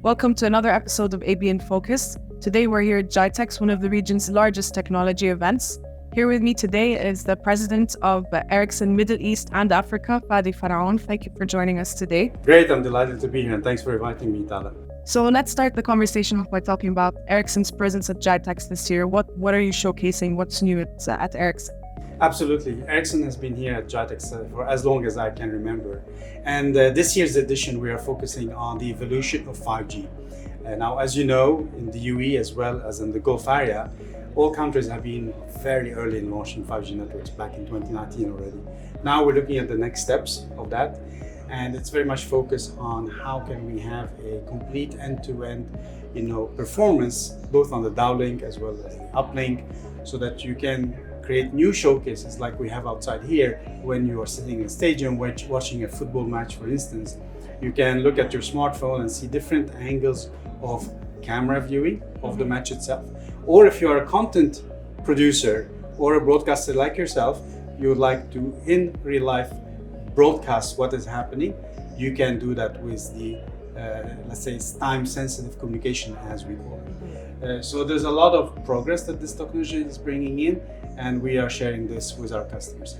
Welcome to another episode of AB in Focus. Today we're here at GITEX, one of the region's largest technology events. Here with me today is the president of Ericsson Middle East and Africa, Fadi Pharaon. Thank you for joining us today. Great, I'm delighted to be here and thanks for inviting me, Tala. So let's start the conversation off by talking about Ericsson's presence at GITEX this year. What are you showcasing? What's new at Ericsson? Absolutely. Ericsson has been here at GITEX for as long as I can remember. And this year's edition, we are focusing on the evolution of 5G. Now, as you know, in the UAE as well as in the Gulf area, all countries have been very early in launching 5G networks back in 2019 already. Now we're looking at the next steps of that. And it's very much focused on how can we have a complete end-to-end, performance, both on the downlink as well as the uplink, so that you can create new showcases like we have outside here. When you are sitting in a stadium watching a football match, for instance, you can look at your smartphone and see different angles of camera viewing of the match itself. Or if you are a content producer or a broadcaster like yourself, you would like to, in real life, broadcast what is happening, you can do that with the, let's say, time-sensitive communication, as we call it. So there's a lot of progress that this technology is bringing in, and we are sharing this with our customers.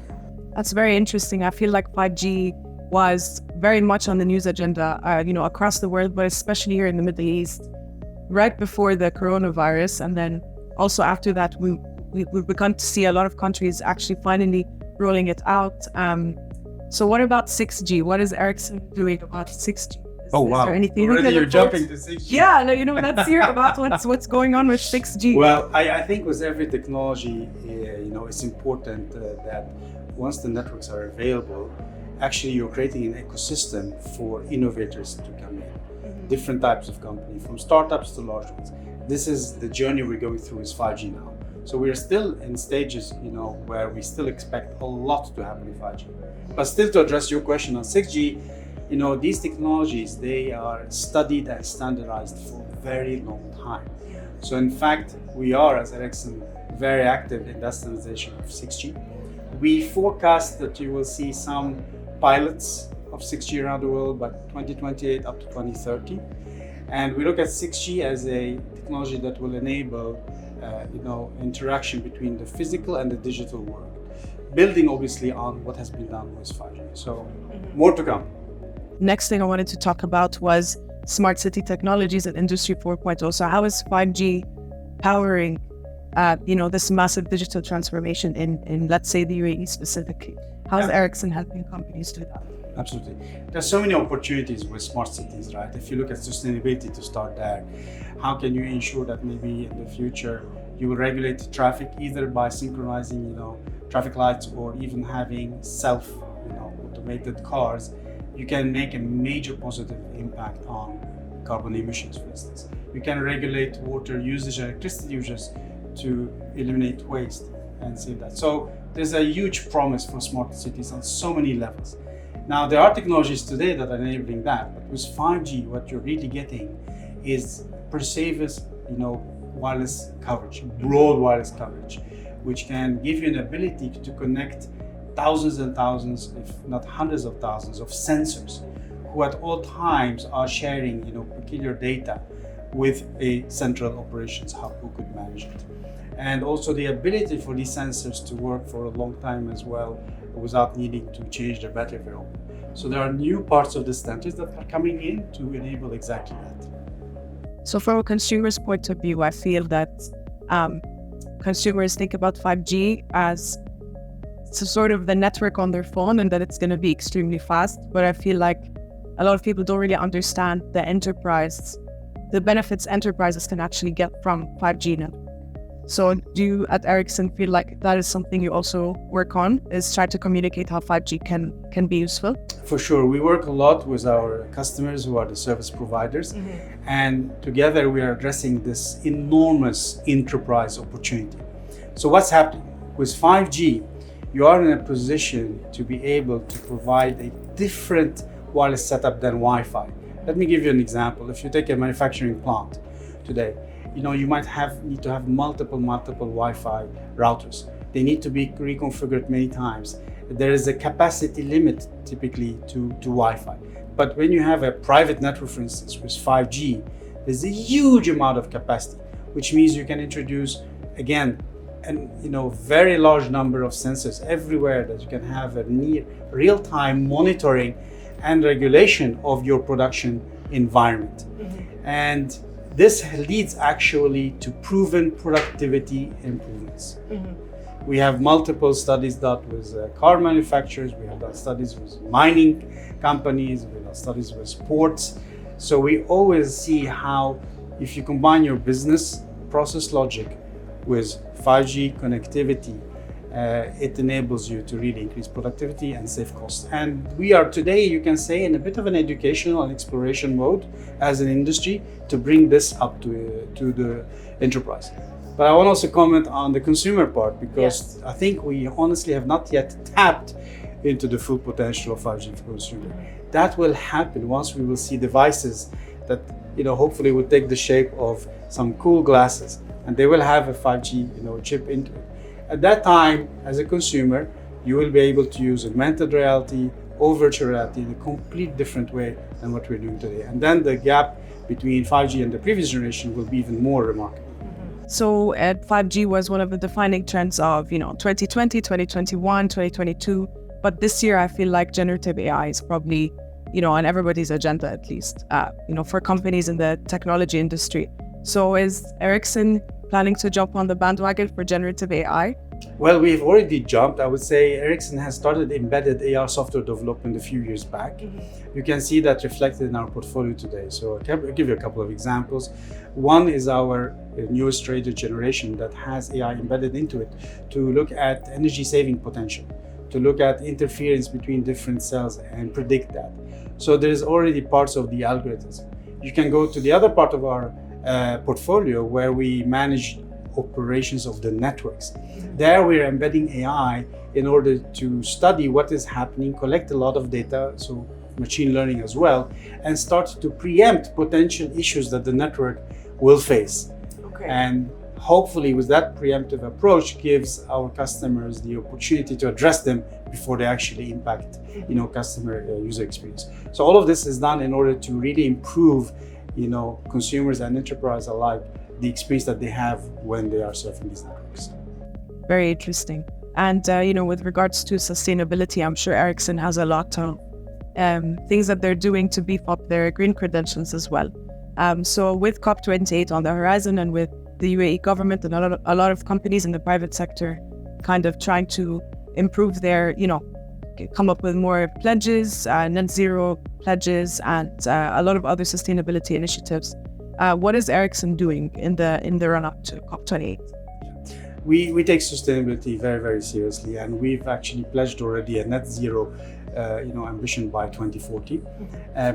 That's very interesting. I feel like 5G was very much on the news agenda, across the world, but especially here in the Middle East, right before the coronavirus. And then also after that, we've begun to see a lot of countries actually finally rolling it out. So what about 6G? What is Ericsson doing about 6G? Wow. Is there anything already you're jumping to 6G. Yeah, no, let's hear about what's going on with 6G. Well, I think with every technology, it's important that once the networks are available, actually you're creating an ecosystem for innovators to come in. Different types of companies, from startups to large ones. This is the journey we're going through with 5G now. So we're still in stages, where we still expect a lot to happen in 5G. But still, to address your question on 6G, these technologies, they are studied and standardized for a very long time. So in fact, we are, as Ericsson, very active in that standardization of 6G. We forecast that you will see some pilots of 6G around the world by 2028 up to 2030. And we look at 6G as a technology that will enable interaction between the physical and the digital world, building obviously on what has been done with 5G. So more to come. Next thing I wanted to talk about was smart city technologies and Industry 4.0. So how is 5G powering, this massive digital transformation in let's say, the UAE specifically? How is Ericsson helping companies do that? Absolutely. There's so many opportunities with smart cities, right? If you look at sustainability to start there, how can you ensure that maybe in the future you will regulate traffic either by synchronizing, traffic lights or even having automated cars? You can make a major positive impact on carbon emissions, for instance. You can regulate water usage and electricity usage to eliminate waste and save that. So there's a huge promise for smart cities on so many levels. Now, there are technologies today that are enabling that, but with 5G, what you're really getting is pervasive, wireless coverage, broad wireless coverage, which can give you an ability to connect thousands and thousands, if not hundreds of thousands of sensors who at all times are sharing, peculiar data with a central operations hub who could manage it. And also the ability for these sensors to work for a long time as well without needing to change their battery very often. So there are new parts of the standards that are coming in to enable exactly that. So from a consumer's point of view, I feel that consumers think about 5G as sort of the network on their phone and that it's going to be extremely fast. But I feel like a lot of people don't really understand the benefits enterprises can actually get from 5G now. So do you at Ericsson feel like that is something you also work on, is try to communicate how 5G can be useful? For sure. We work a lot with our customers who are the service providers. And together we are addressing this enormous enterprise opportunity. So what's happening? With 5G, you are in a position to be able to provide a different wireless setup than Wi-Fi. Let me give you an example. If you take a manufacturing plant today, you might need to have multiple Wi-Fi routers. They need to be reconfigured many times. there is a capacity limit typically to Wi-Fi. But when you have a private network, for instance, with 5G, there's a huge amount of capacity, which means you can introduce, again, very large number of sensors everywhere, that you can have a near real-time monitoring and regulation of your production environment. And this leads actually to proven productivity improvements. We have multiple studies done with car manufacturers, we have done studies with mining companies, we have done studies with sports. So we always see how, if you combine your business process logic with 5G connectivity, it enables you to really increase productivity and save costs. And we are today, you can say, in a bit of an educational and exploration mode as an industry to bring this up to the enterprise. But I want to also comment on the consumer part, because I think we honestly have not yet tapped into the full potential of 5G for consumer. That will happen once we will see devices that hopefully will take the shape of some cool glasses, and they will have a 5G chip into it. At that time, as a consumer, you will be able to use augmented reality or virtual reality in a complete different way than what we're doing today. And then the gap between 5G and the previous generation will be even more remarkable. So 5G was one of the defining trends of 2020, 2021, 2022. But this year, I feel like generative AI is probably on everybody's agenda, at least for companies in the technology industry. So is Ericsson planning to jump on the bandwagon for generative AI? Well, we've already jumped. I would say Ericsson has started embedded AR software development a few years back. You can see that reflected in our portfolio today. So I'll give you a couple of examples. One is our newest radio generation that has AI embedded into it to look at energy saving potential, to look at interference between different cells and predict that. So there's already parts of the algorithms. You can go to the other part of our portfolio where we manage operations of the networks. There we're embedding AI in order to study what is happening, collect a lot of data, so machine learning as well, and start to preempt potential issues that the network will face. And hopefully with that preemptive approach gives our customers the opportunity to address them before they actually impact customer user experience. So all of this is done in order to really improve consumers and enterprise alike, the experience that they have when they are surfing these networks. Very interesting. And, with regards to sustainability, I'm sure Ericsson has a lot of things that they're doing to beef up their green credentials as well. So with COP28 on the horizon, and with the UAE government and a lot of companies in the private sector kind of trying to improve their, come up with more pledges, net zero pledges, and a lot of other sustainability initiatives. What is Ericsson doing in the run-up to COP28? We take sustainability very, very seriously, and we've actually pledged already a net zero ambition by 2040.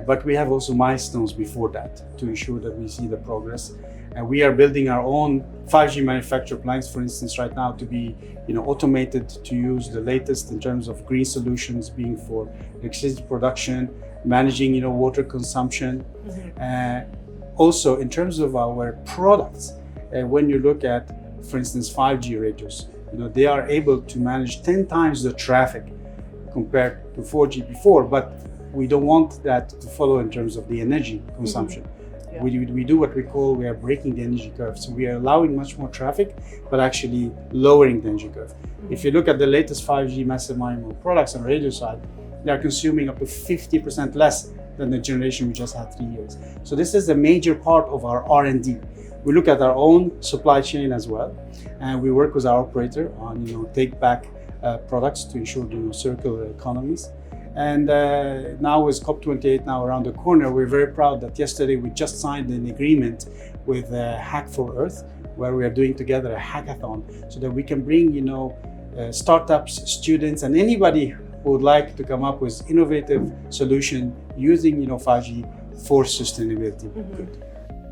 But we have also milestones before that to ensure that we see the progress. And we are building our own 5G manufacture plants, for instance, right now to be automated to use the latest in terms of green solutions, being for electricity production, managing water consumption. Also, in terms of our products, when you look at, for instance, 5G radios, they are able to manage 10 times the traffic compared to 4G before, but we don't want that to follow in terms of the energy consumption. We do what we are breaking the energy curve. So we are allowing much more traffic, but actually lowering the energy curve. If you look at the latest 5G massive MIMO products on the radio side, they are consuming up to 50% less than the generation we just had 3 years. So this is a major part of our R&D. We look at our own supply chain as well, and we work with our operator on take back products to ensure circular economies. And now with COP28 now around the corner, we're very proud that yesterday we just signed an agreement with Hack for Earth, where we are doing together a hackathon so that we can bring startups, students, and anybody who would like to come up with innovative solution using 5G for sustainability.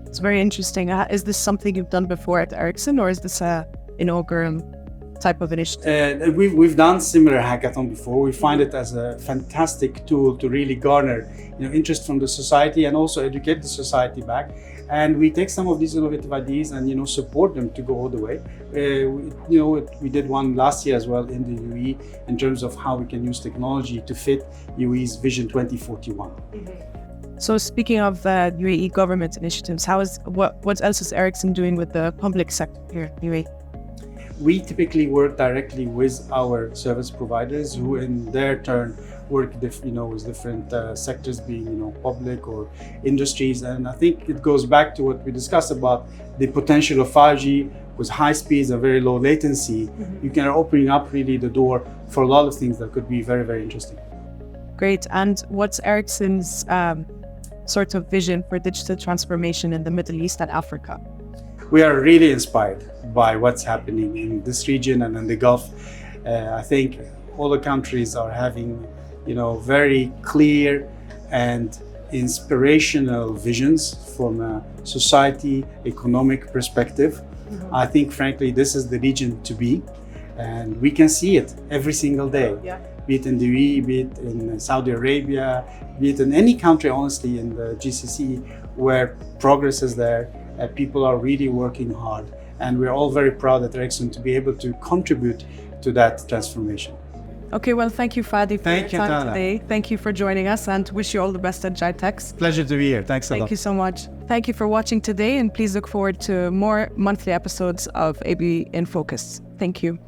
It's very interesting. Is this something you've done before at Ericsson, or is this an inaugural type of initiative? We've done similar hackathon before. We find it as a fantastic tool to really garner interest from the society and also educate the society back. and we take some of these innovative ideas and support them to go all the way. We did one last year as well in the UAE in terms of how we can use technology to fit UAE's Vision 2041. So speaking of UAE government initiatives, what else is Ericsson doing with the public sector here in UAE? We typically work directly with our service providers, who in their turn work with different sectors, being public or industries. And I think it goes back to what we discussed about the potential of 5G with high speeds and very low latency. You can opening up really the door for a lot of things that could be very, very interesting. Great. And what's Ericsson's sort of vision for digital transformation in the Middle East and Africa? We are really inspired by what's happening in this region and in the Gulf. I think all the countries are having, very clear and inspirational visions from a society, economic perspective. I think, frankly, this is the region to be, and we can see it every single day. Yeah. Be it in the UAE, be it in Saudi Arabia, be it in any country, honestly, in the GCC, where progress is there. People are really working hard, and we're all very proud at Ericsson to be able to contribute to that transformation. Okay, well, thank you, Fadi, for your time Tala. today. Thank you for joining us, and wish you all the best at GITEX. Pleasure to be here. Thanks a lot. Thank you so much. Thank you for watching today, and please look forward to more monthly episodes of AB in Focus. Thank you.